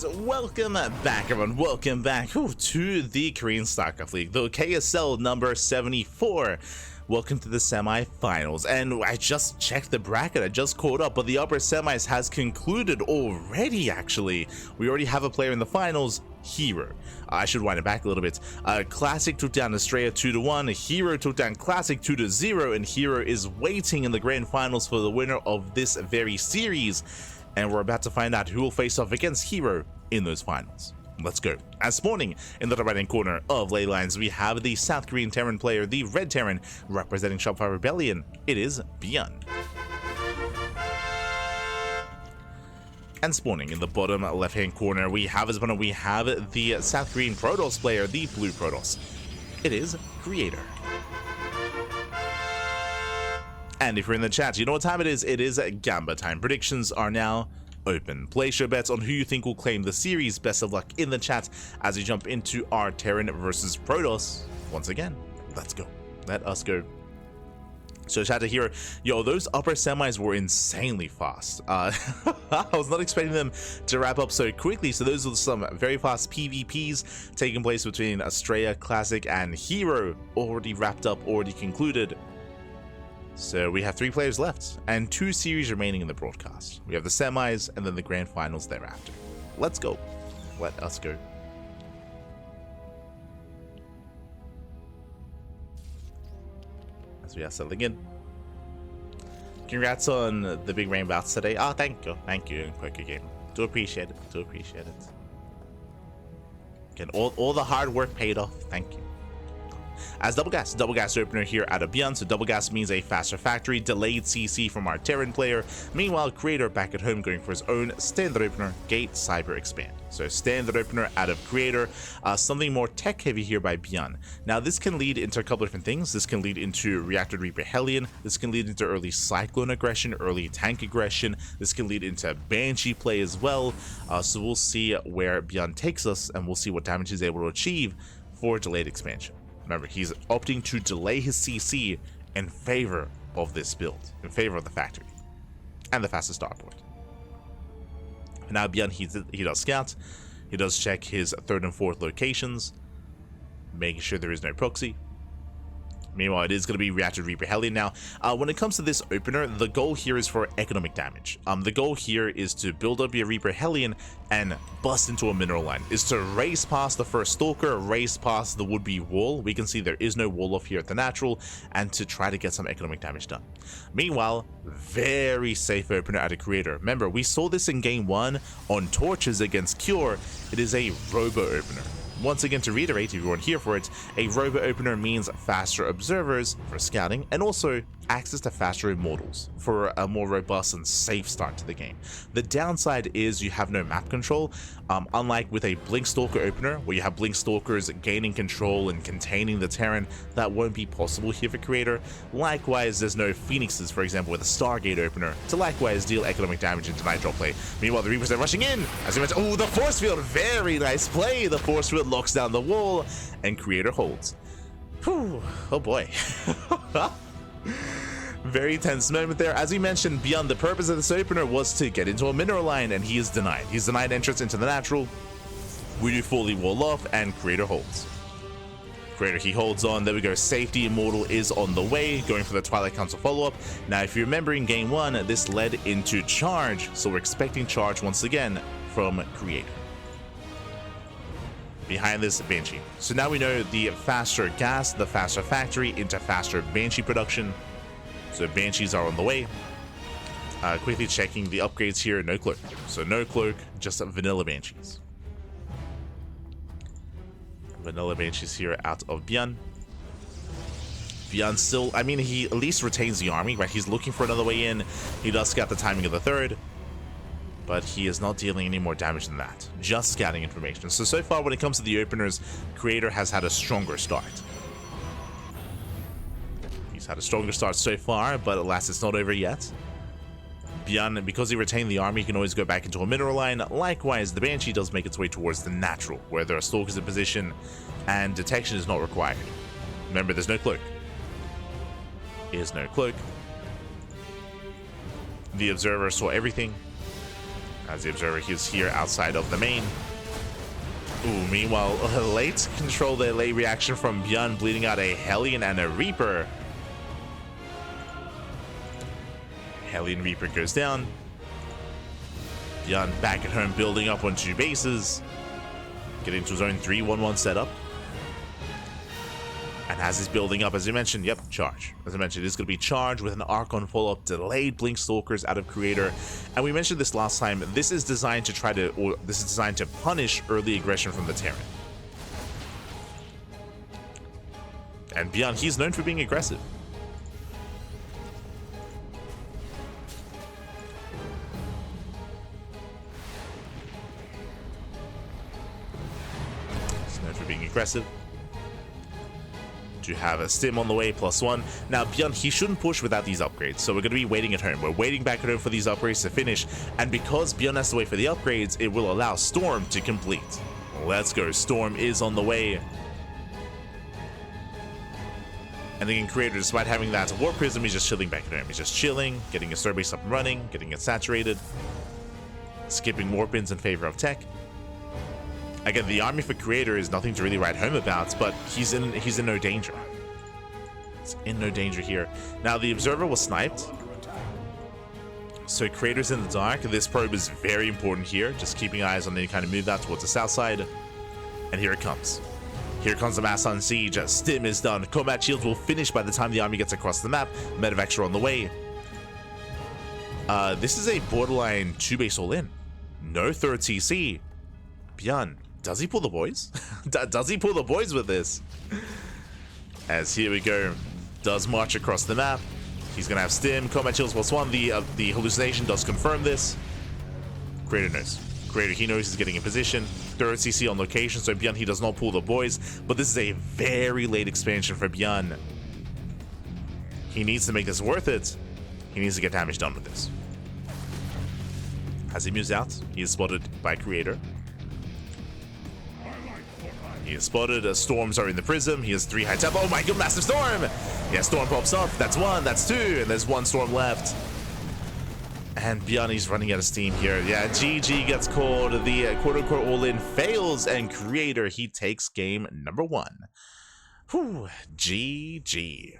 And welcome back, everyone. Welcome back to the Korean StarCraft League, the KSL number 74. Welcome to the semi-finals. And I just checked the bracket. I just caught up, but the upper semis has concluded already, actually. We already have a player in the finals, Hero. I should wind it back a little bit. Classic took down Estrella 2-1. Hero took down Classic 2-0, and Hero is waiting in the grand finals for the winner of this very series. And we're about to find out who will face off against Hero in those finals. Let's go. As spawning in the right hand corner of Ley Lines, we have the South Korean Terran player, the Red Terran, representing Shopify Rebellion. It is ByuN. And spawning in the bottom left hand corner, we have as opponent, we have the South Korean Protoss player, the Blue Protoss. It is Creator. And if you're in the chat, you know what time it is. It is Gamba time. Predictions are now open. Place your bets on who you think will claim the series. Best of luck in the chat as we jump into our Terran versus Protoss. Once again, let's go. Let us go. So chat to Hero. Yo, those upper semis were insanely fast. I was not expecting them to wrap up so quickly. So those are some very fast PvPs taking place between Estrella, Classic, and Hero. Already wrapped up, already concluded. So we have 3 players left and 2 series remaining in the broadcast. We have the semis and then the grand finals thereafter. Let's go. Let us go. As we are settling in. Congrats on the big rain bouts today. Oh, thank you. Thank you, Quicker Game. Do appreciate it. Do appreciate it. Again, all the hard work paid off. Thank you. As double gas opener here out of ByuN. So double gas means a faster factory, delayed CC from our Terran player. Meanwhile, Creator back at home going for his own standard opener, Gate Cyber Expand. So standard opener out of Creator, something more tech heavy here by ByuN. Now this can lead into a couple of different things. This can lead into Reactor Reaper Hellion. This can lead into early Cyclone aggression, early tank aggression. This can lead into Banshee play as well. So we'll see where ByuN takes us, and we'll see what damage he's able to achieve for delayed expansion. Remember, he's opting to delay his CC in favor of this build, in favor of the factory and the fastest starport. Now ByuN, he does scout, he does check his 3rd and 4th locations, making sure there is no proxy. Meanwhile, it is going to be Reactor Reaper Hellion. Now, when it comes to this opener, the goal here is for economic damage. The goal here is to build up your Reaper Hellion and bust into a mineral line. Is to race past the first Stalker, race past the would-be wall. We can see there is no wall off here at the natural, and to try to get some economic damage done. Meanwhile, very safe opener out of Creator. Remember, we saw this in Game 1 on Torches against Cure. It is a Robo opener. Once again, to reiterate, if you weren't here for it, a Robo opener means faster observers for scouting and also access to faster immortals for a more robust and safe start to the game. The downside is you have no map control, unlike with a Blink Stalker opener where you have Blink Stalkers gaining control and containing the Terran. That won't be possible here for Creator. Likewise, there's no Phoenixes, for example, with a Stargate opener to likewise deal economic damage into Nitro play. Meanwhile, the Reapers are rushing in. As we mentioned, oh, the Force Field, very nice play. The Force Field locks down the wall and Creator holds. Whew, oh boy. Very tense moment there. As we mentioned, ByuN, the purpose of this opener was to get into a mineral line, and he is denied. He's denied entrance into the natural. We do fully wall off, and Creator holds. Creator, he holds on. There we go. Safety Immortal is on the way, going for the Twilight Council follow-up. Now, if you remember in Game 1, this led into Charge, so we're expecting Charge once again from Creator. Behind this, Banshee. So now we know the faster gas, the faster factory into faster Banshee production. So Banshees are on the way. Quickly checking the upgrades here. No cloak. So no cloak, just vanilla Banshees. Vanilla Banshees here out of ByuN. ByuN still, I mean, he at least retains the army, right? He's looking for another way in. He does scout the timing of the 3rd. But he is not dealing any more damage than that. Just scouting information. So far when it comes to the openers, Creator has had a stronger start. He's had a stronger start so far, but alas, it's not over yet. ByuN, because he retained the army, he can always go back into a mineral line. Likewise, the Banshee does make its way towards the natural, where there are Stalkers in position, and detection is not required. Remember, there's no cloak. There's no cloak. The Observer saw everything. As the observer, he's here outside of the main. Ooh, meanwhile, late control their late reaction from ByuN, bleeding out a Hellion and a Reaper. Hellion Reaper goes down. ByuN back at home, building up on 2 bases. Getting to his own 3-1-1 setup. And as he's building up, as you mentioned, yep, charge. As I mentioned, it's going to be charge with an Archon follow-up, delayed Blink Stalkers out of Creator. And we mentioned this last time, this is designed to punish early aggression from the Terran. And ByuN, he's known for being aggressive. He's known for being aggressive. To have a stim on the way, +1. Now, ByuN, he shouldn't push without these upgrades, so we're going to be waiting at home. We're waiting back at home for these upgrades to finish, and because ByuN has to wait for the upgrades, it will allow Storm to complete. Let's go. Storm is on the way. And then Creator, despite having that War Prism, he's just chilling back at home. He's just chilling, getting his third base up and running, getting it saturated, skipping Warpins in favor of Tech. Again, the army for Creator is nothing to really write home about, but he's in no danger. He's in no danger here. Now, the Observer was sniped, so Creator's in the dark. This probe is very important here, just keeping eyes on any kind of move out towards the south side. And here it comes. Here comes the Mass on Siege. Stim is done. Combat Shields will finish by the time the army gets across the map. Medevacs are on the way. This is a borderline 2-base all-in. No third TC. ByuN, does he pull the boys? Does he pull the boys with this? As here we go, does march across the map. He's gonna have Stim, Combat Shields +1. The hallucination does confirm this. Creator knows. Creator, he knows he's getting in position. Third CC on location, so ByuN, he does not pull the boys. But this is a very late expansion for ByuN. He needs to make this worth it. He needs to get damage done with this. As he moves out, he is spotted by Creator. He is spotted. Storms are in the prism. He has 3 high tap. Oh my god, massive storm! Yeah, storm pops up. That's 1, that's 2, and there's 1 storm left. And ByuN, he's running out of steam here. Yeah, GG gets called. The quote-unquote all-in fails, and Creator, he takes game number 1. Whew, GG.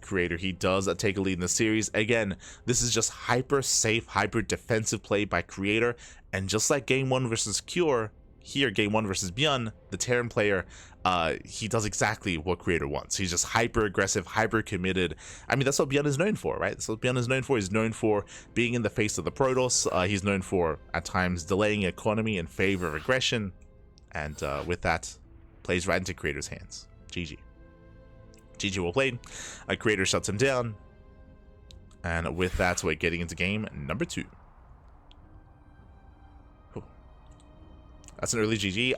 Creator, he does take a lead in the series. Again, this is just hyper safe, hyper defensive play by Creator, and just like game 1 versus Cure, here, game 1 versus ByuN, the Terran player, he does exactly what Creator wants. He's just hyper aggressive, hyper committed. I mean, that's what ByuN is known for, right? That's what ByuN is known for. He's known for being in the face of the Protoss. He's known for, at times, delaying economy in favor of aggression. And with that, plays right into Creator's hands. GG. GG well played. Creator shuts him down. And with that, we're getting into game number 2. That's an early GG.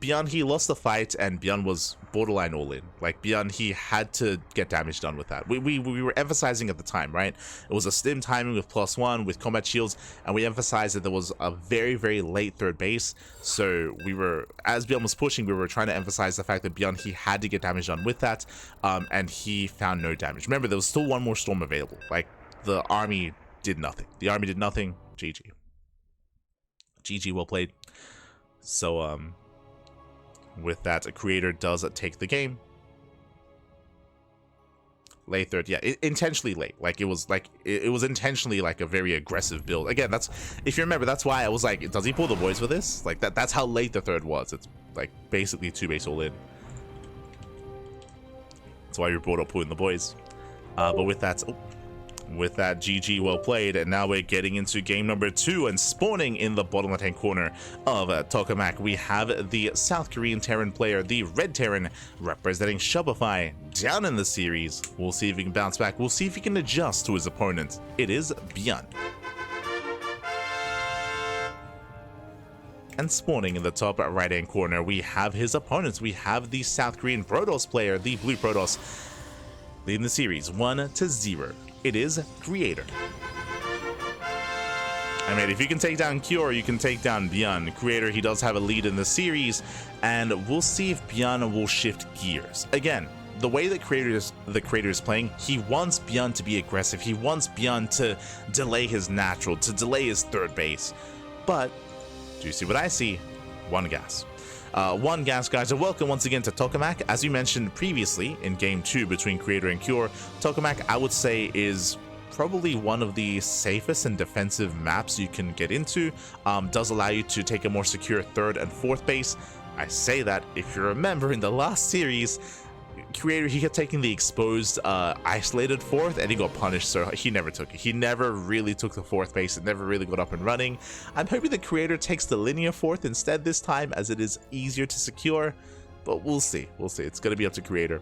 ByuN, he lost the fight, and ByuN was borderline all-in. Like, ByuN, he had to get damage done with that. We were emphasizing at the time, right? It was a stim timing with +1, with combat shields, and we emphasized that there was a very, very late third base. So we were, as ByuN was pushing, we were trying to emphasize the fact that ByuN, he had to get damage done with that, and he found no damage. Remember, there was still 1 more storm available. Like, the army did nothing. The army did nothing. GG. GG, well played. So, with that, a Creator does take the game. Late third, yeah, intentionally late. Like, it was intentionally like a very aggressive build. Again, that's, if you remember, that's why I was like, does he pull the boys with this? Like, that's how late the third was. It's like basically 2-base all in. That's why we brought up pulling the boys. But with that, GG well played, and now we're getting into game number 2, and spawning in the bottom left hand corner of Tokamak, we have the South Korean Terran player, the Red Terran, representing Shopify, down in the series. We'll see if he can bounce back. We'll see if he can adjust to his opponent. It is ByuN. And spawning in the top right hand corner, we have his opponents. We have the South Korean Protoss player, the Blue Protoss, leading the series 1-0. It is Creator. I mean, if you can take down Cure, you can take down ByuN. Creator, he does have a lead in the series, and we'll see if ByuN will shift gears. Again, the way that the creator is playing, he wants ByuN to be aggressive. He wants ByuN to delay his natural, to delay his third base. But do you see what I see? One gas. One gas, guys, and welcome once again to Tokamak. As you mentioned previously in Game 2 between Creator and Cure, Tokamak, I would say, is probably one of the safest and defensive maps you can get into. Does allow you to take a more secure third and fourth base. I say that, if you remember in the last series, Creator, he kept taking the exposed isolated fourth and he got punished, so he never took it. He never really took the fourth base and never really got up and running. I'm hoping the Creator takes the linear fourth instead this time, as it is easier to secure, but we'll see. It's going to be up to Creator,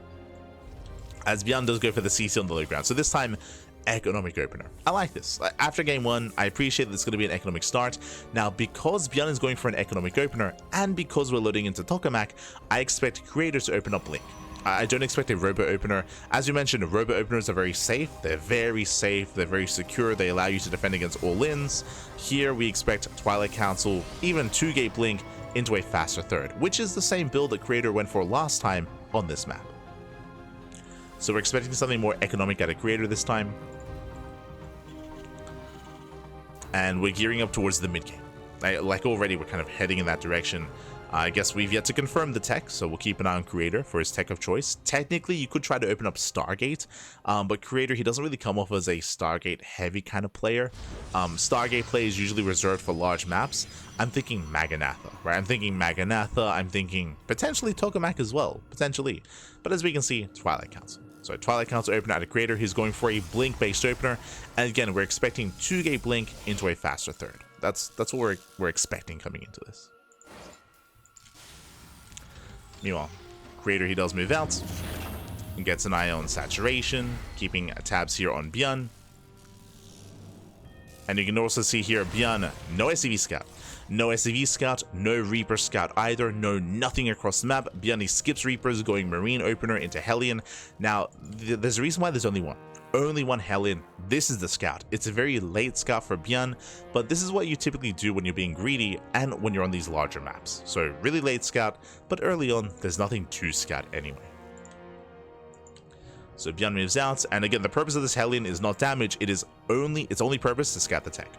as ByuN does go for the CC on the low ground. So this time, economic opener. I like this. After game 1, I appreciate that it's going to be an economic start. Now, because ByuN is going for an economic opener and because we're loading into Tokamak, I expect Creator to open up Link. I don't expect a robo opener. As you mentioned, robo openers are very safe. They're very safe. They're very secure. They allow you to defend against all-ins. Here we expect Twilight Council, even 2-gate Blink into a faster third, which is the same build that Creator went for last time on this map. So we're expecting something more economic out of Creator this time. And we're gearing up towards the mid game. Like already, we're kind of heading in that direction. I guess we've yet to confirm the tech, so we'll keep an eye on Creator for his tech of choice. Technically, you could try to open up Stargate, but Creator, he doesn't really come off as a Stargate heavy kind of player. Stargate play is usually reserved for large maps. I'm thinking Maganatha, right? I'm thinking Maganatha. I'm thinking potentially Tokamak as well, potentially. But as we can see, Twilight Council. So Twilight Council opener out of Creator. He's going for a Blink-based opener, and again, we're expecting 2-gate Blink into a faster third. That's what we're expecting coming into this. Meanwhile, Creator, he does move out and gets an eye on saturation, keeping tabs here on ByuN. And you can also see here, ByuN, no SCV Scout. No SCV Scout, no Reaper Scout either, no nothing across the map. ByuN, he skips Reapers, going Marine opener into Hellion. Now, there's a reason why there's only one. Only one Hellion. This is the Scout. It's a very late Scout for ByuN, but this is what you typically do when you're being greedy and when you're on these larger maps. So really late Scout, but early on, there's nothing to Scout anyway. So ByuN moves out, and again, the purpose of this Hellion is not damage. Its only purpose to scout the tech.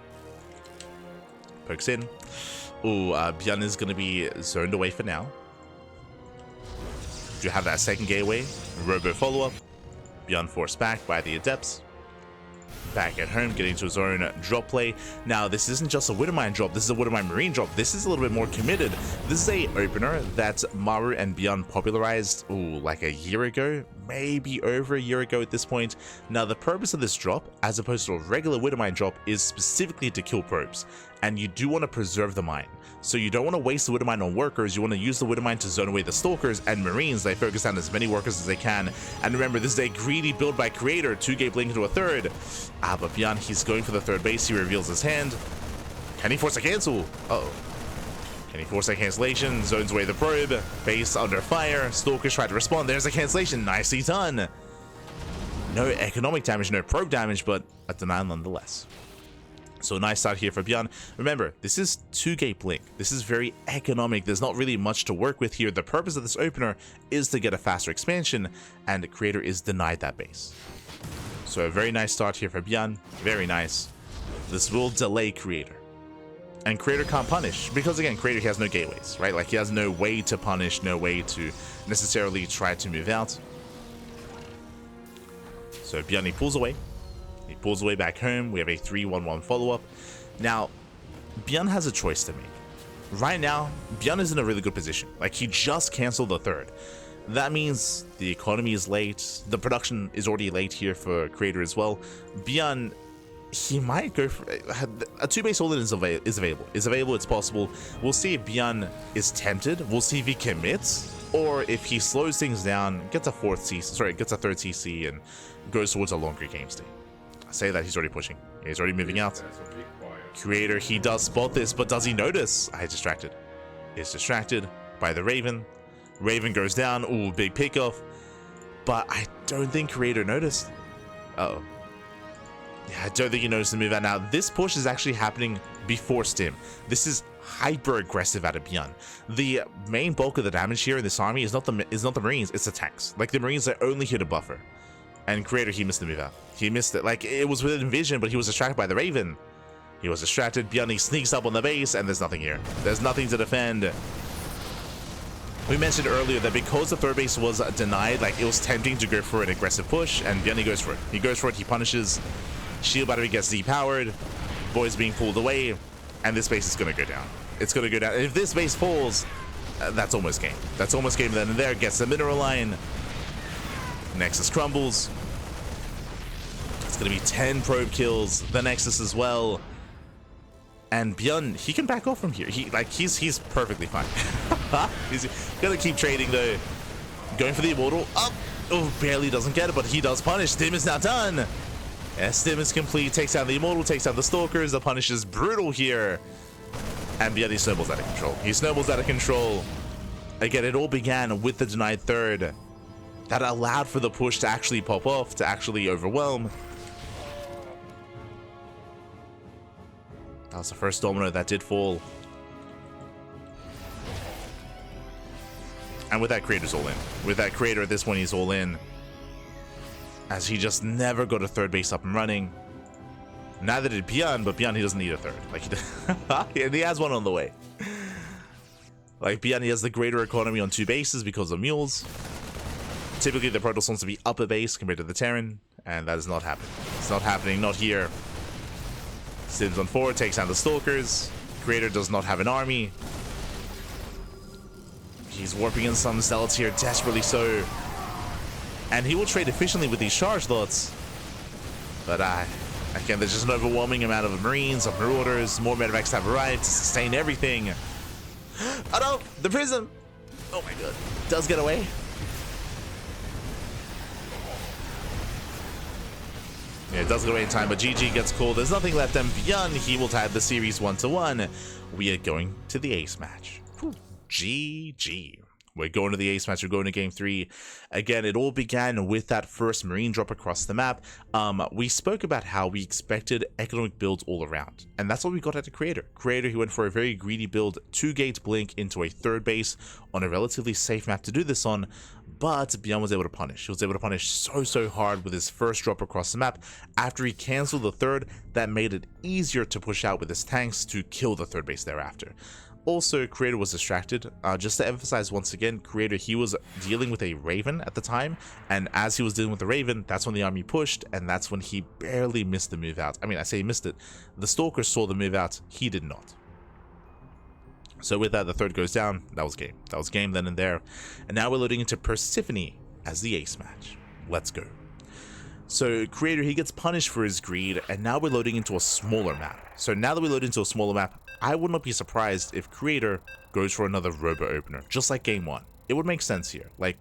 Pokes in. Ooh, ByuN is going to be zoned away for now. Do you have that second gateway? Robo follow-up. ByuN forced back by the Adepts. Back at home, getting to his own drop play. Now, this isn't just a Widowmine drop. This is a Widowmine Marine drop. This is a little bit more committed. This is a opener that Maru and ByuN popularized, like a year ago, maybe over a year ago at this point. Now, the purpose of this drop, as opposed to a regular Widowmine drop, is specifically to kill probes. And you do want to preserve the mine. So you don't want to waste the Widowmine on workers. You want to use the Widowmine to zone away the Stalkers and Marines. They focus on as many workers as they can. And remember, this is a greedy build by Creator. 2-gate Blink into a third. But ByuN, he's going for the third base. He reveals his hand. Can he force a cancel? Uh-oh. Can he force a cancellation? Zones away the probe. Base under fire. Stalkers try to respond. There's a cancellation. Nicely done. No economic damage, no probe damage, but a denial nonetheless. So nice start here for ByuN. Remember, this is 2-gate Blink. This is very economic. There's not really much to work with here. The purpose of this opener is to get a faster expansion, and the Creator is denied that base. So a very nice start here for ByuN. Very nice. This will delay Creator. And Creator can't punish, because again, Creator, he has no gateways, right? Like, he has no way to punish, no way to necessarily try to move out. So ByuN, he pulls away. He pulls away back home. We have a 3-1-1 follow-up. Now, ByuN has a choice to make. Right now, ByuN is in a really good position. Like, he just canceled the third. That means the economy is late. The production is already late here for Creator as well. ByuN, he might go for a 2-base all-in is available. It's possible. We'll see if ByuN is tempted. We'll see if he commits, or if he slows things down, gets a third CC, and goes towards a longer game state. Say that he's already pushing. He's already moving out. Creator, he does spot this, but does he notice? He's distracted. He's distracted by the Raven. Raven goes down. Ooh, big pickoff. But I don't think Creator noticed. Uh-oh. Yeah, I don't think you noticed the move out. Now, this push is actually happening before Stim. This is hyper aggressive out of ByuN. The main bulk of the damage here in this army is not the Marines, it's the tanks. Like, the Marines are only here to buffer. And Creator, he missed the move out. He missed it. Like, it was within vision, but he was distracted by the Raven. He was distracted. ByuN, he sneaks up on the base, and there's nothing here. There's nothing to defend. We mentioned earlier that because the third base was denied, like, it was tempting to go for an aggressive push, and ByuN, he goes for it. He goes for it, he punishes. Shield battery gets depowered. Boy's being pulled away, and this base is going to go down. It's going to go down. If this base falls, that's almost game. That's almost game then and there. Gets the mineral line. Nexus crumbles. It's going to be 10 probe kills. The Nexus as well. And ByuN, he can back off from here. He's perfectly fine. He's gonna keep trading though. Going for the immortal. Up. Oh, barely doesn't get it, but he does punish. Stim is now done. As Stim is complete, takes down the immortal, takes down the stalkers. The punish is brutal here. And ByuN, he snowballs out of control. He snowballs out of control. Again, it all began with the denied third. That allowed for the push to actually pop off, to actually overwhelm. That was the first domino that did fall. And with that, Creator's all in. With that Creator at this point, he's all in. As he just never got a third base up and running. Neither did ByuN, but ByuN, he doesn't need a third. Like, and he has one on the way. Like, ByuN, he has the greater economy on 2 bases because of mules. Typically, the Protoss wants to be up a base compared to the Terran, and that is not happening. It's not happening, not here. Stim's on 4, takes down the Stalkers. Creator does not have an army. He's warping in some Zealots here, desperately so. And he will trade efficiently with these charge lots. But again, there's just an overwhelming amount of Marines, of Marauders, more medevacs have arrived to sustain everything. Oh no, the Prism! Oh my god, does get away. Yeah, it does get away in time, but GG gets called. There's nothing left, and ByuN, he will tie the series 1-1. We are going to the ace match. Whew. GG. We're going to the ace match. We're going to game 3. Again, it all began with that first Marine drop across the map. We spoke about how we expected economic builds all around, and that's what we got at the Creator. Creator, he went for a very greedy build, 2-gate blink into a third base on a relatively safe map to do this on, but ByuN was able to punish. He was able to punish so hard with his first drop across the map. After he canceled the third, that made it easier to push out with his tanks to kill the third base thereafter. Also, Creator was distracted. Just to emphasize once again, Creator, he was dealing with a Raven at the time, and as he was dealing with the Raven, that's when the army pushed, and that's when he barely missed the move out. I mean, I say he missed it. The Stalker saw the move out, he did not. So with that, the third goes down. That was game. That was game then and there. And now we're loading into Persephone as the ace match. Let's go. So Creator, he gets punished for his greed, and now we're loading into a smaller map. So now that we load into a smaller map, I would not be surprised if Creator goes for another Robo Opener, just like game 1. It would make sense here. Like,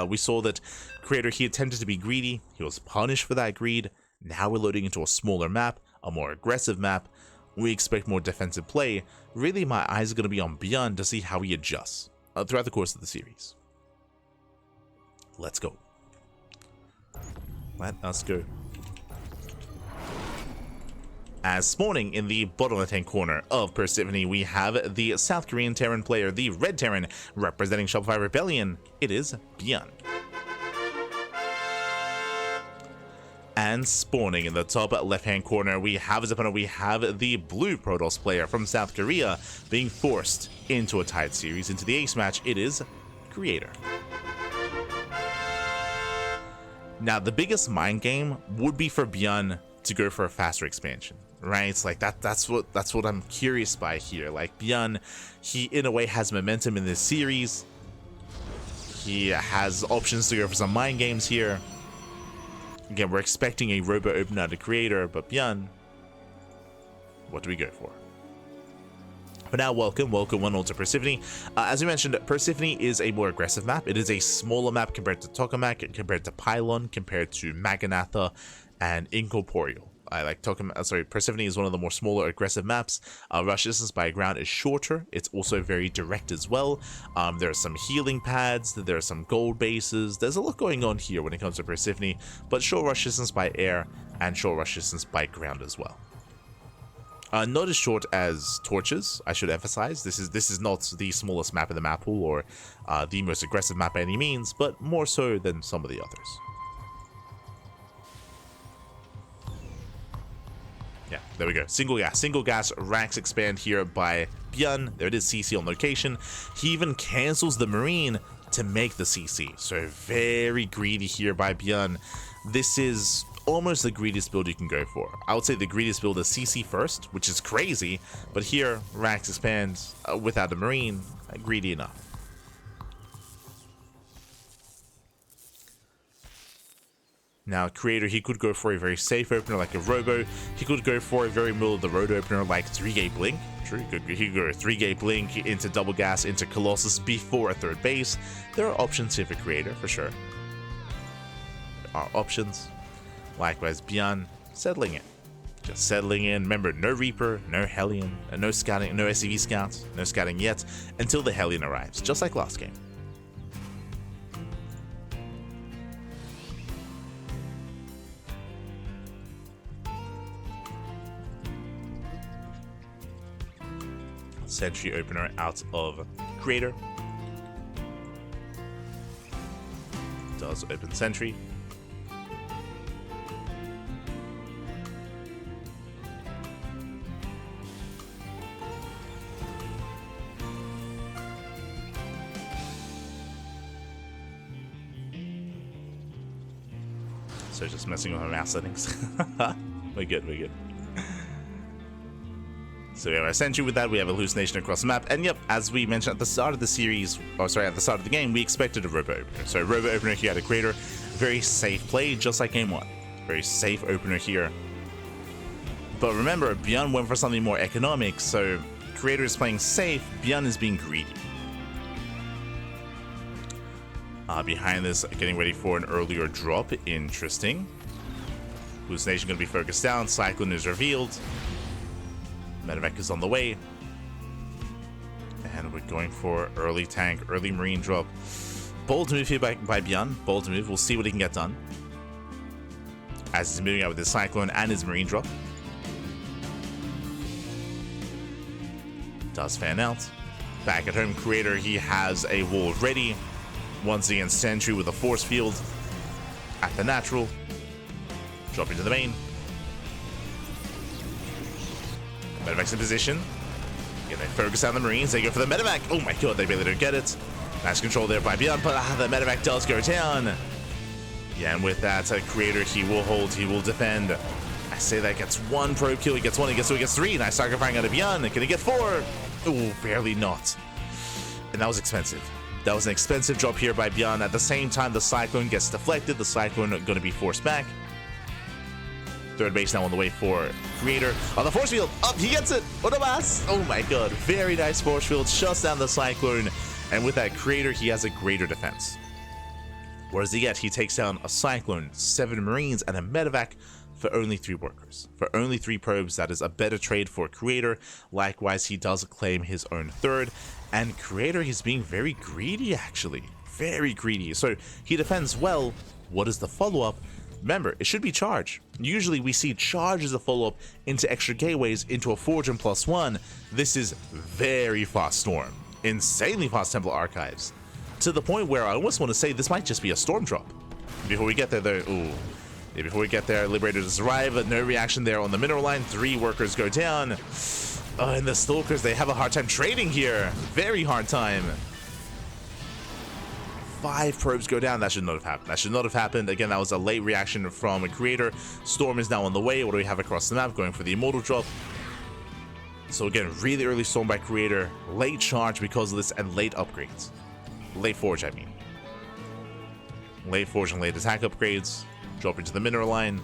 we saw that Creator, he attempted to be greedy. He was punished for that greed. Now we're loading into a smaller map, a more aggressive map. We expect more defensive play. Really, my eyes are going to be on ByuN to see how he adjusts throughout the course of the series. Let's go. Let us go. As spawning in the bottom left-hand corner of Persephone, we have the South Korean Terran player, the Red Terran, representing Shopify Rebellion. It is ByuN. And spawning in the top left-hand corner, we have as opponent, we have the Blue Protoss player from South Korea being forced into a tied series, into the ace match. It is Creator. Now, the biggest mind game would be for ByuN to go for a faster expansion, right? It's like that's what I'm curious by here. Like, ByuN, he in a way has momentum in this series. He has options to go for some mind games here. Again, we're expecting a Robo Opener out of Creator, but ByuN, what do we go for? But now, welcome one all to Persephone. As we mentioned, Persephone is a more aggressive map. It is a smaller map compared to Tokamak, compared to Pylon, compared to Maganatha, and Incorporeal. Persephone is one of the more smaller aggressive maps. Rush distance by ground is shorter. It's also very direct as well. There are some healing pads, there are some gold bases. There's a lot going on here when it comes to Persephone, but short rush distance by air and short rush distance bike ground as well. Not as short as torches, I should emphasize. This is not the smallest map in the map pool or the most aggressive map by any means, but more so than some of the others. Yeah, there we go. Single gas ranks expand here by ByuN. There it is, CC on location. He even cancels the Marine to make the CC. So very greedy here by ByuN. This is almost the greediest build you can go for. I would say the greediest build is CC first, which is crazy, but here ranks expands without the Marine, greedy enough. Now, Creator, he could go for a very safe opener like a Robo. He could go for a very middle of the road opener like 3-gate Blink. True, he could go 3-gate Blink into Double Gas into Colossus before a third base. There are options here for Creator, for sure. There are options. Likewise, ByuN, settling in. Just settling in. Remember, no Reaper, no Hellion, no scouting, no SCV scouts, no scouting yet, until the Hellion arrives, just like last game. Sentry opener out of Creator. Does open Sentry. So just messing with my mouse settings. We're good, we're good. So we have our Sentry with that, we have a hallucination across the map, and yep, as we mentioned at the start of the series, or sorry, at the start of the game, we expected a Robo opener. So Robo opener here at a Creator, very safe play, just like game 1. Very safe opener here. But remember, ByuN went for something more economic, so Creator is playing safe, ByuN is being greedy. Behind this, getting ready for an earlier drop, interesting. Hallucination going to be focused down, Cyclone is revealed. Medevac is on the way. And we're going for early tank, early Marine drop. Bold move here by ByuN. Bold move. We'll see what he can get done. As he's moving out with his Cyclone and his Marine drop. Does fan out. Back at home, Creator, he has a wall ready. Once again, Sentry with a force field at the natural. Dropping to the main. Medevac's in position. Again, they focus on the Marines. They go for the Medevac. Oh my god, they really don't get it. Nice control there by ByuN, but the Medevac does go down. Yeah, and with that, Creator, he will hold, he will defend. I say that gets 1 probe kill. He gets 1, he gets 2, he gets 3. Nice target firing out of ByuN. Can he get 4? Oh, barely not. And that was expensive. That was an expensive drop here by ByuN. At the same time, the Cyclone gets deflected. The Cyclone going to be forced back. Third base now on the way for Creator. On the force field. Up, he gets it. What a mass. Oh my god. Very nice force field. Shuts down the Cyclone. And with that Creator, he has a greater defense. What does he get? He takes down a Cyclone, 7 Marines, and a Medevac for only 3 workers. For only 3 probes. That is a better trade for Creator. Likewise, he does claim his own third. And Creator is being very greedy, actually. Very greedy. So he defends well. What is the follow-up? Remember, it should be charge. Usually we see charge as a follow-up into extra gateways into a Forge and +1. This is very fast Storm. Insanely fast Temple Archives. To the point where I almost want to say this might just be a Storm drop. Before we get there, though, ooh. Yeah, before we get there, Liberators arrive. No reaction there on the mineral line. 3 workers go down. And the Stalkers, they have a hard time trading here. Very hard time. 5 probes go down. That should not have happened. That should not have happened. Again, that was a late reaction from a Creator. Storm is now on the way. What do we have across the map? Going for the Immortal drop. So again, really early Storm by Creator. Late charge because of this and late upgrades. Late Forge, I mean. Late Forge and late attack upgrades. Drop into the mineral line.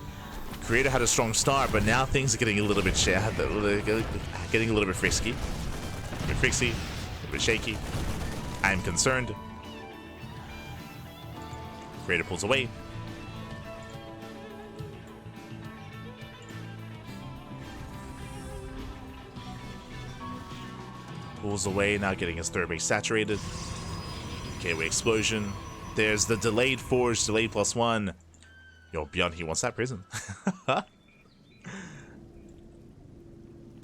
Creator had a strong start, but now things are getting a little bit getting a little bit frisky. A bit frisky, a little bit shaky. I am concerned. Creator pulls away. Pulls away, now getting his third base saturated. Gateway explosion. There's the delayed Forge, delayed +1. Yo, ByuN, he wants that prison.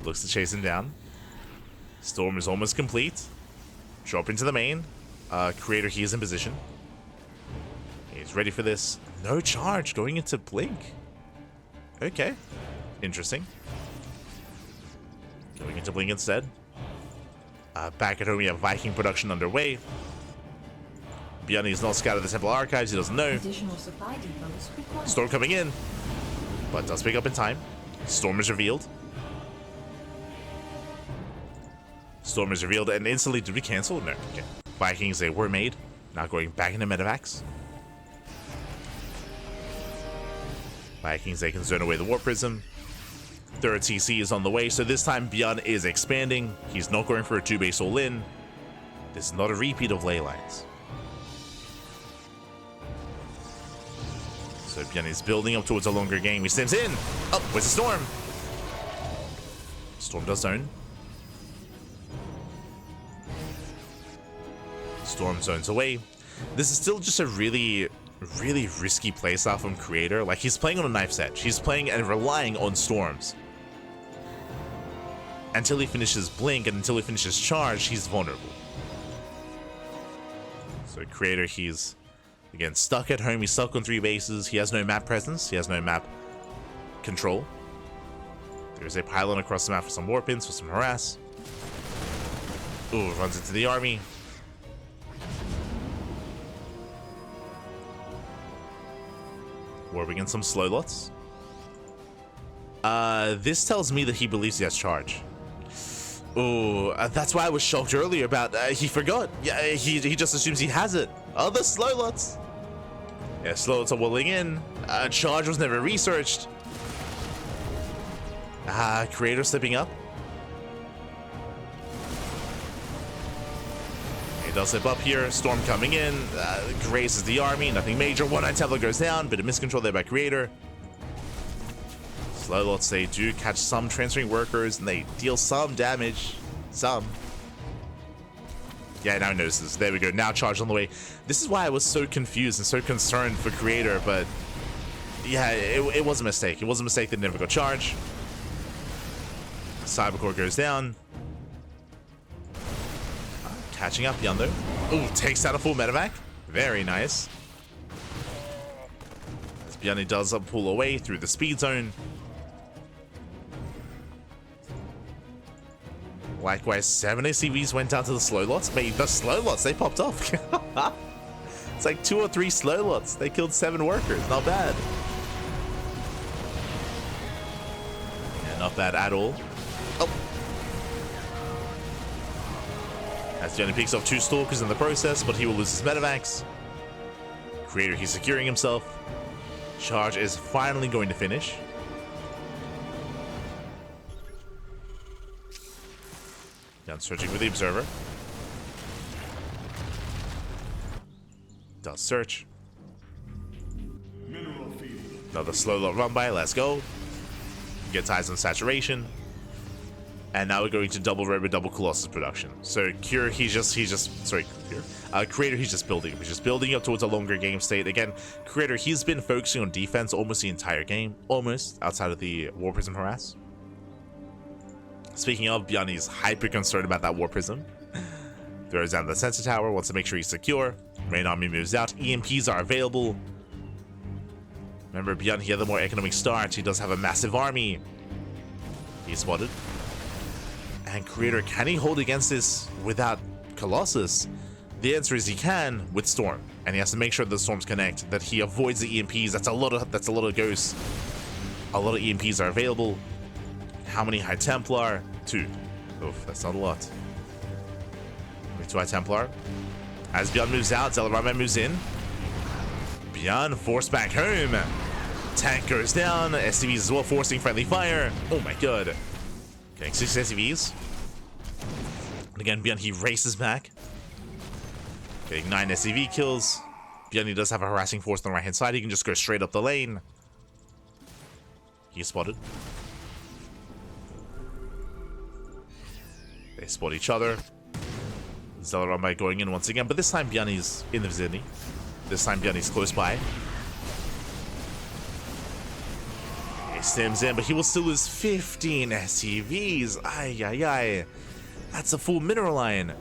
Looks to chase him down. Storm is almost complete. Drop into the main. Creator, he is in position. He's ready for this. No charge going into Blink. Okay. Interesting. Going into Blink instead. Back at home, we have Viking production underway. ByuN is not scouted the Temple Archives, he doesn't know. Storm coming in, but does pick up in time. Storm is revealed. Storm is revealed, and instantly, did we cancel? No. Okay. Vikings, they were made. Now going back into medevacs. Vikings, they can zone away the War Prism. Third TC is on the way, so this time ByuN is expanding. He's not going for a 2-base all-in. This is not a repeat of ley lines. So ByuN is building up towards a longer game. He stems in. Oh, where's the Storm? Storm does zone. Storm zones away. This is still just a really risky playstyle from Creator. Like, he's playing on a knife's edge. He's playing and relying on Storms. Until he finishes Blink and until he finishes Charge, he's vulnerable. So Creator, he's again stuck at home. He's stuck on 3 bases. He has no map presence. He has no map control. There's a pylon across the map for some warpins, for some harass. Ooh, runs into the army. Warping in some slow lots. This tells me that he believes he has charge. Oh, that's why I was shocked earlier about he forgot. Yeah, he just assumes he has it. Oh, the slow lots. Yeah, slow lots are willing in. Charge was never researched. Creator slipping up. He does slip up here. Storm coming in. Graces the army. Nothing major. 1-9 Templar goes down. Bit of miscontrol there by Creator. Slow lots, they do catch some transferring workers and they deal some damage. Some. Yeah, now he notices. There we go. Now charge on the way. This is why I was so confused and so concerned for Creator, but yeah, it was a mistake. It was a mistake that never got charge. Cybercore goes down. Catching up ByuN though. Ooh, takes out a full medevac. Very nice. As ByuN does pull away through the speed zone. Likewise, 7 ACVs went down to the slow lots. But the slow lots, they popped off. It's like 2 or 3 slow lots. They killed 7 workers. Not bad. Yeah, not bad at all. Oh. As ByuN picks off 2 stalkers in the process, but he will lose his medevacs. Creator, he's securing himself. Charge is finally going to finish. ByuN searching for the observer. Does search. Another slow lot run by. Let's go. Gets eyes on saturation. And now we're going to double Red with double Colossus production. So Cure, Creator, he's just building. He's just building up towards a longer game state. Again, Creator, he's been focusing on defense almost the entire game. Almost, outside of the War Prism harass. Speaking of, ByuN is hyper concerned about that War Prism. Throws down the sensor tower, wants to make sure he's secure. Main army moves out. EMPs are available. Remember, ByuN, he had the more economic start. He does have a massive army. He's spotted. And Creator, can he hold against this without Colossus? The answer is he can with Storm. And he has to make sure the Storms connect, that he avoids the EMPs. That's a lot of ghosts. A lot of EMPs are available. How many High Templar? 2. Oof, that's not a lot. Only 2 High Templar. As ByuN moves out, Zellarama moves in. ByuN forced back home. Tank goes down. SCVs as well, forcing friendly fire. Oh my god. Getting 6 SCVs. And again, ByuN, he races back. Getting 9 SCV kills. ByuN, he does have a harassing force on the right hand side. He can just go straight up the lane. He's spotted. They spot each other. Zellarama going in once again, but this time ByuN is in the vicinity. This time ByuN is close by. Sims in, but he will still lose 15 SCVs. Ay, ay, ay. That's a full mineral line.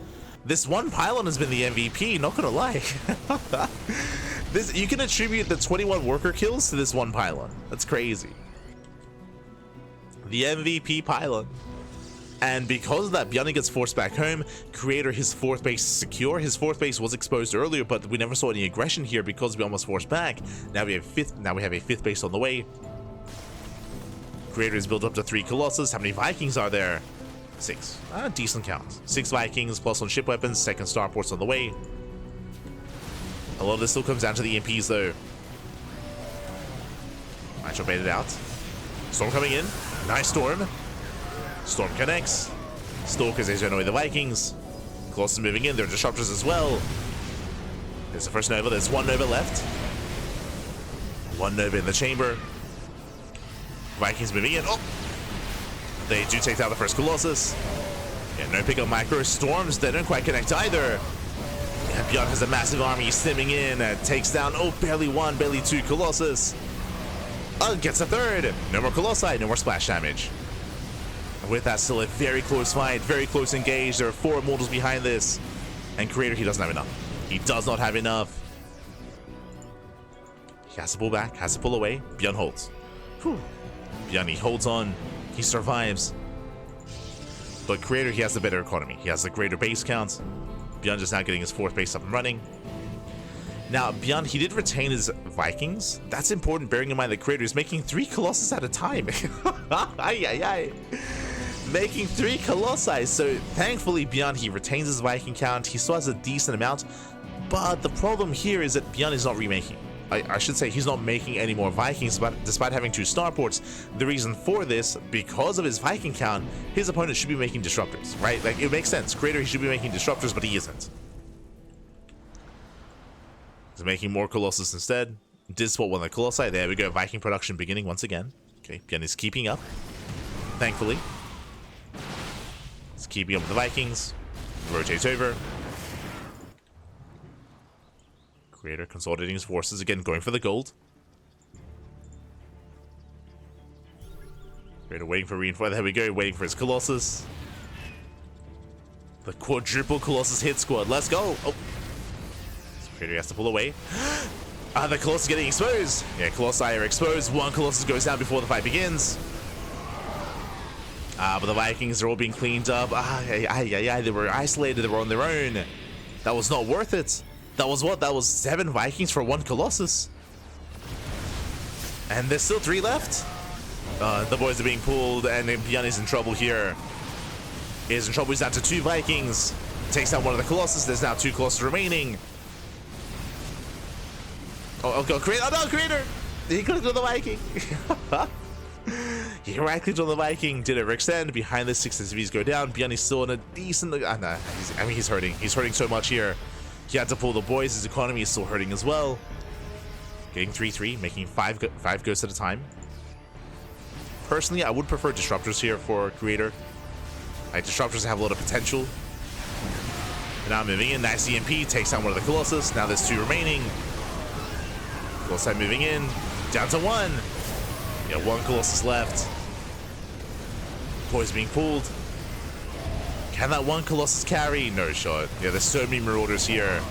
This one pylon has been the MVP, not gonna lie. You can attribute the 21 worker kills to this one pylon. That's crazy. The MVP pylon. And because of that, ByuN gets forced back home. Creator, his fourth base is secure. His fourth base was exposed earlier, but we never saw any aggression here because ByuN was forced back. Now we have a fifth base on the way. Creator is built up to 3 Colossus. How many Vikings are there? 6. Decent count. 6 Vikings plus on ship weapons. Second starports on the way. A lot of this still comes down to the EMPs though. Matchup baited out. Storm coming in. Nice Storm. Storm connects. Stalkers, they don't know the Vikings. Colossus moving in. There are disruptors as well. There's the first Nova. There's one Nova left. One Nova in the chamber. Vikings moving in. Oh! They do take down the first Colossus. Yeah, no pick up micro. Storms, they don't quite connect either. And ByuN has a massive army stimming in. Takes down, barely one, barely 2 Colossus. Gets a third. No more Colossi, no more splash damage. And with that, still a very close fight, very close engage. There are 4 Immortals behind this. And Creator, he doesn't have enough. He does not have enough. He has to pull back, has to pull away. ByuN holds. Whew. ByuN, he holds on. He survives. But Creator, he has the better economy. He has the greater base count. ByuN just now getting his 4th base up and running. Now, ByuN, he did retain his Vikings. That's important, bearing in mind that Creator is making 3 Colossus at a time. Ay, ay, ay. Making 3 Colossi. So, thankfully, ByuN, he retains his Viking count. He still has a decent amount. But the problem here is that ByuN is not remaking. I should say he's not making any more Vikings, but despite having 2 starports. The reason for this, because of his Viking count, his opponent should be making disruptors, right? Like, it makes sense. Creator, he should be making disruptors, but he isn't. He's making more Colossus instead. Did spot one of the Colossi. There we go. Viking production beginning once again. Okay, ByuN is keeping up, thankfully. He's keeping up with the Vikings. Rotates over. Creator consolidating his forces again, going for the gold. Creator waiting for reinforcement. There we go, waiting for his Colossus. The quadruple Colossus hit squad. Let's go. Oh, so Creator has to pull away. The Colossus getting exposed. Yeah, Colossi are exposed. One Colossus goes down before the fight begins. But the Vikings are all being cleaned up. They were isolated. They were on their own. That was not worth it. That was what? That was 7 Vikings for 1 Colossus. And there's still 3 left. The boys are being pulled, and ByuN is in trouble here. He is in trouble. He's down to 2 Vikings. Takes down one of the Colossus. There's now 2 Colossus remaining. Oh, go Creator. Oh, no, Creator. He clicked on the Viking. He right clicked on the Viking. Did overextend. Behind this, 6 SCVs go down. ByuN is still in a decent... he's hurting. He's hurting so much here. He had to pull the boys. His economy is still hurting as well. Getting 3-3, making 5 ghosts at a time. Personally, I would prefer disruptors here for Creator. Like, disruptors have a lot of potential. And now moving in. Nice EMP. Takes down one of the Colossus. Now there's 2 remaining. Colossi moving in. Down to 1. Yeah, 1 Colossus left. Boys being pulled. Can that 1 Colossus carry? No shot. Yeah, there's so many Marauders here.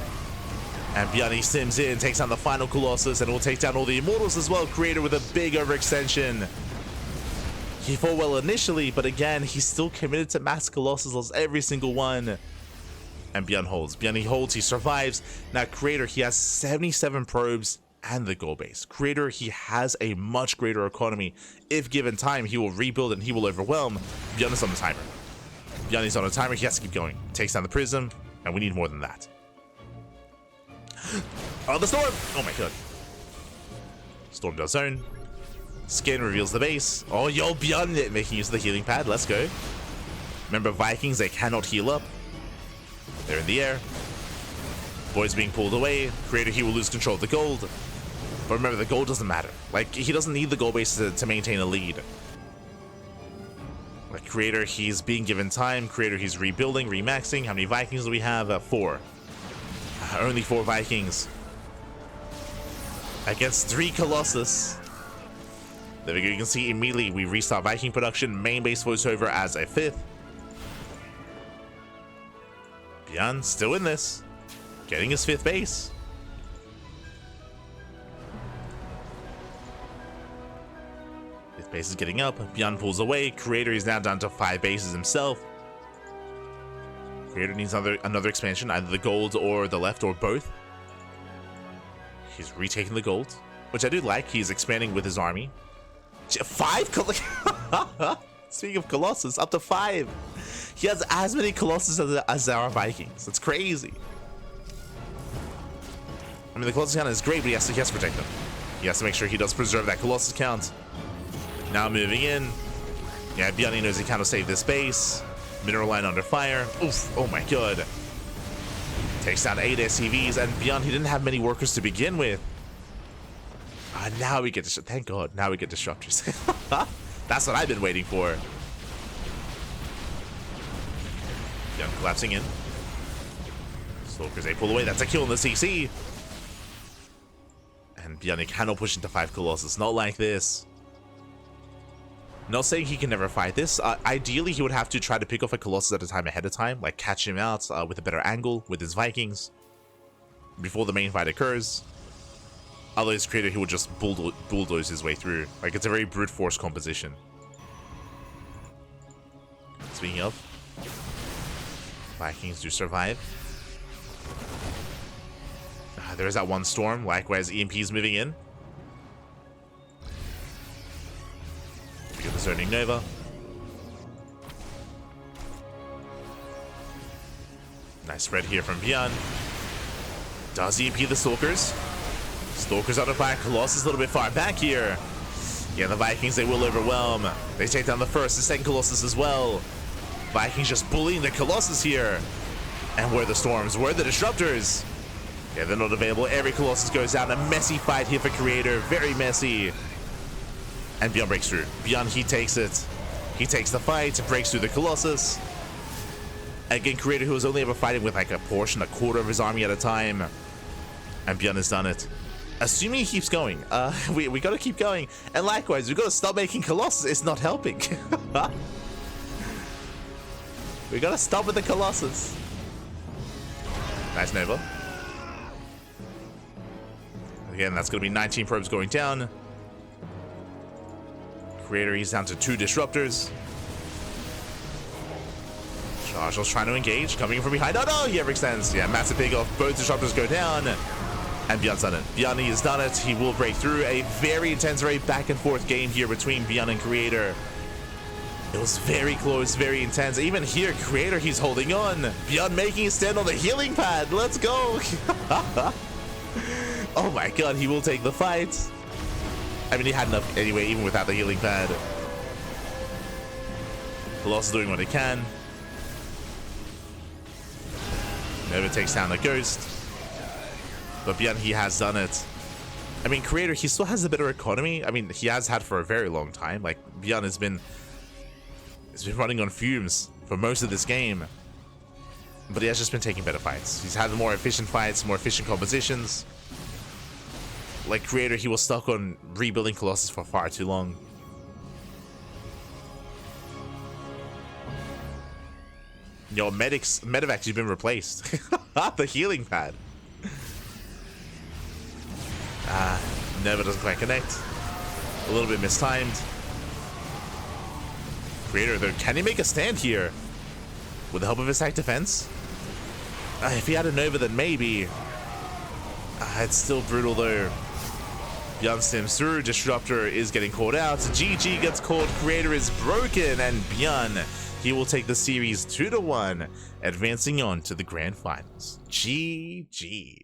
And ByuN sims in, takes down the final Colossus, and will take down all the Immortals as well. Creator with a big overextension. He fought well initially, but again, he's still committed to max Colossus, lost every single one. And ByuN holds. ByuN, he holds, he survives. Now Creator, he has 77 probes and the gold base. Creator, he has a much greater economy. If given time, he will rebuild and he will overwhelm. ByuN is on the timer. ByuN is on a timer. He has to keep going. Takes down the Prism, and we need more than that. Oh, the Storm! Oh my god. Storm does zone. Skin reveals the base. Oh, yo, ByuN making use of the healing pad. Let's go. Remember, Vikings, they cannot heal up. They're in the air. Boys being pulled away. Creator, he will lose control of the gold. But remember, the gold doesn't matter. Like, he doesn't need the gold base to maintain a lead. Creator, he's being given time. Creator, he's rebuilding, remaxing. How many Vikings do we have? 4. Only 4 Vikings. Against 3 Colossus. There we go. You can see immediately we restart Viking production. Main base voiceover as a 5th. ByuN still in this. Getting his 5th base. His base is getting up. ByuN pulls away. Creator is now down to 5 bases himself. Creator needs another expansion, either the gold or the left or both. He's retaking the gold, which I do like. He's expanding with his army. 5 Speaking of Colossus, up to 5. He has as many Colossus as our Vikings. That's crazy. I mean, the Colossus count is great, but he has to protect them. He has to make sure he does preserve that Colossus count. Now moving in. Yeah, ByuN knows he kind of saved this base. Mineral line under fire. Oof, oh my god. Takes down 8 SCVs, and ByuN, he didn't have many workers to begin with. Now we get thank god, now we get disruptors. That's what I've been waiting for. ByuN collapsing in. Stalkers, they pull away. That's a kill in the CC. And ByuN, he cannot push into 5 Colossus. Not like this. Not saying he can never fight this. Ideally, he would have to try to pick off a Colossus at a time ahead of time, like catch him out with a better angle with his Vikings before the main fight occurs. Otherwise, Creator, he would just bulldoze his way through. Like, it's a very brute force composition. Speaking of, Vikings do survive. There is that one storm. Likewise, EMP is moving in. We get the zoning Nova. Nice spread here from ByuN. Does EMP the Stalkers? Stalkers under fire. Colossus a little bit far back here. Yeah, the Vikings, they will overwhelm. They take down the first and second Colossus as well. Vikings just bullying the Colossus here. And where are the storms? Where are the disruptors? Yeah, they're not available. Every Colossus goes down. A messy fight here for Creator. Very messy. And ByuN breaks through. ByuN, he takes it. He takes the fight, breaks through the Colossus. Again, Creator, who was only ever fighting with like a quarter of his army at a time. And ByuN has done it. Assuming he keeps going. We gotta keep going. And likewise, we gotta stop making Colossus. It's not helping. We gotta stop with the Colossus. Nice Nova. Again, that's gonna be 19 probes going down. Creator, he's down to 2 disruptors. Chargel's trying to engage, coming from behind. Oh no, he overextends. Yeah, massive pig off. Both disruptors go down. And ByuN's done it. ByuN, he has done it. He will break through. A very intense, very back and forth game here between ByuN and Creator. It was very close, very intense. Even here, Creator, he's holding on. ByuN making a stand on the healing pad. Let's go. Oh my god, he will take the fight. I mean, he had enough anyway, even without the healing pad. Colossus doing what he can. Nova takes down the Ghost. But ByuN, he has done it. I mean, Creator, he still has a better economy. I mean, he has had for a very long time. Like, ByuN has been running on fumes for most of this game. But he has just been taking better fights. He's had more efficient fights, more efficient compositions. Like, Creator, he was stuck on rebuilding Colossus for far too long. Yo, Medevac's has been replaced. The healing pad. Never doesn't quite connect. A little bit mistimed. Creator, though, can he make a stand here? With the help of his attack defense? If he had a Nova, then maybe. It's still brutal, though. ByuN stems through. Disruptor is getting called out. GG gets called. Creator is broken. And ByuN, he will take the series 2-1, advancing on to the grand finals. GG.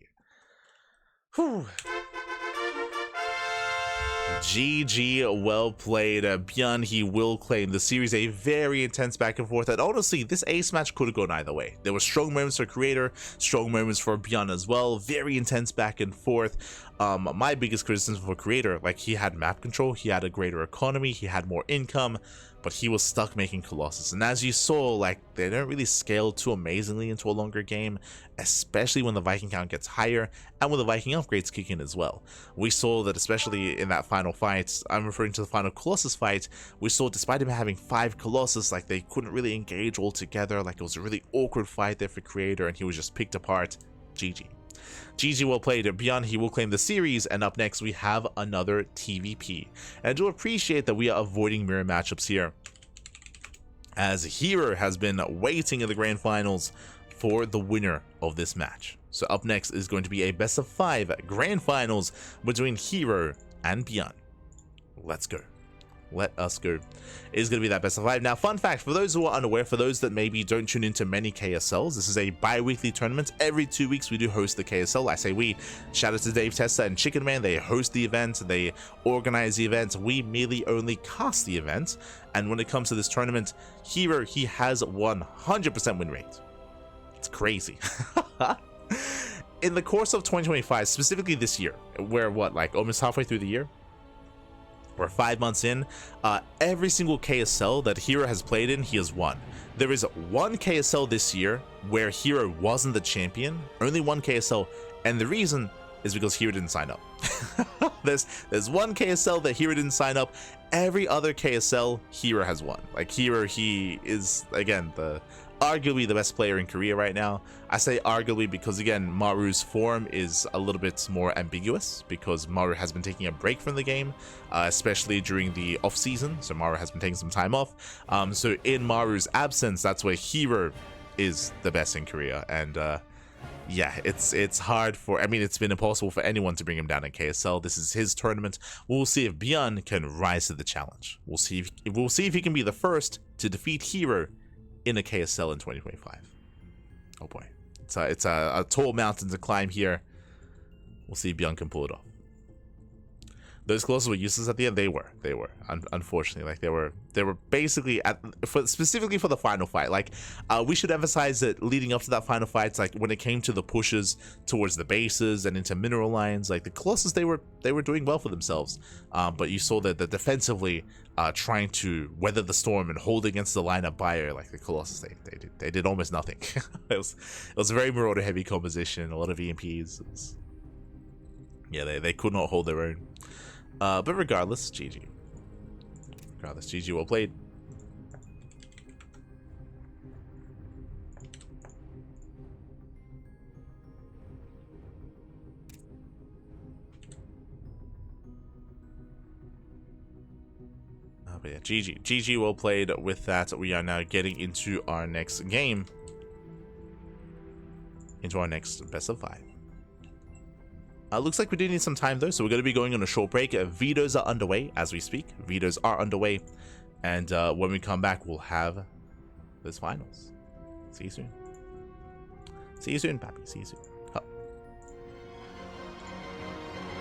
Whew. GG, well played. ByuN, he will claim the series. A very intense back and forth, and honestly, this ace match could have gone either way. There were strong moments for Creator, strong moments for ByuN as well. Very intense back and forth. My biggest criticism for Creator, like, he had map control, he had a greater economy, he had more income, but he was stuck making Colossus. And as you saw, like, they don't really scale too amazingly into a longer game, especially when the Viking count gets higher and when the Viking upgrades kick in as well. We saw that, especially in that final fight, I'm referring to the final Colossus fight, we saw despite him having 5 Colossus, like, they couldn't really engage all together. Like, it was a really awkward fight there for Creator, and he was just picked apart. GG. GG, well played. ByuN, he will claim the series, and up next we have another TvP. And I do appreciate that we are avoiding mirror matchups here, as Hero has been waiting in the grand finals for the winner of this match. So up next is going to be a best of 5 grand finals between Hero and ByuN. Let's go. Let us go. It is going to be that best of 5. Now, fun fact, for those who are unaware, for those that maybe don't tune into many KSLs, this is a bi-weekly tournament. Every 2 weeks we do host the KSL. I say we. Shout out to Dave Testa and Chicken Man. They host the event. They organize the event. We merely only cast the event. And when it comes to this tournament, Hero, he has 100% win rate. It's crazy. In the course of 2025, specifically this year, we're what, like almost halfway through the year? We're 5 months in. Every single KSL that Hero has played in, he has won. There is one KSL this year where Hero wasn't the champion. Only one KSL, and the reason is because Hero didn't sign up. There's one KSL that Hero didn't sign up. Every other KSL, Hero has won. Like, Hero, he is, again, arguably the best player in Korea right now. I say arguably because, again, Maru's form is a little bit more ambiguous because Maru has been taking a break from the game, especially during the off season. So Maru has been taking some time off. So in Maru's absence, that's where Hero is the best in Korea. And yeah, it's hard for, I mean, it's been impossible for anyone to bring him down in KSL. This is his tournament. We'll see if ByuN can rise to the challenge. We'll see if he can be the first to defeat Hero in a KSL in 2025. Oh boy, it's a tall mountain to climb here. We'll see if ByuN can pull it off. Those closes were useless at the end. They were unfortunately, like, they were basically specifically for the final fight. Like, we should emphasize that leading up to that final fight, like when it came to the pushes towards the bases and into mineral lines, like the Colossus, they were doing well for themselves. But you saw that defensively, trying to weather the storm and hold against the lineup buyer, like the Colossus, they did almost nothing. it was a very Marauder heavy composition, a lot of EMPs. Yeah, they could not hold their own. But regardless, GG. Regardless, GG, well played. But yeah, GG. GG, well played. With that, we are now getting into our next game. Into our next best of 5. Looks like we do need some time though, so we're going to be going on a short break. Vetoes are underway as we speak. Vetoes are underway, and when we come back, we'll have those finals. See you soon. See you soon, Pappy. See you soon.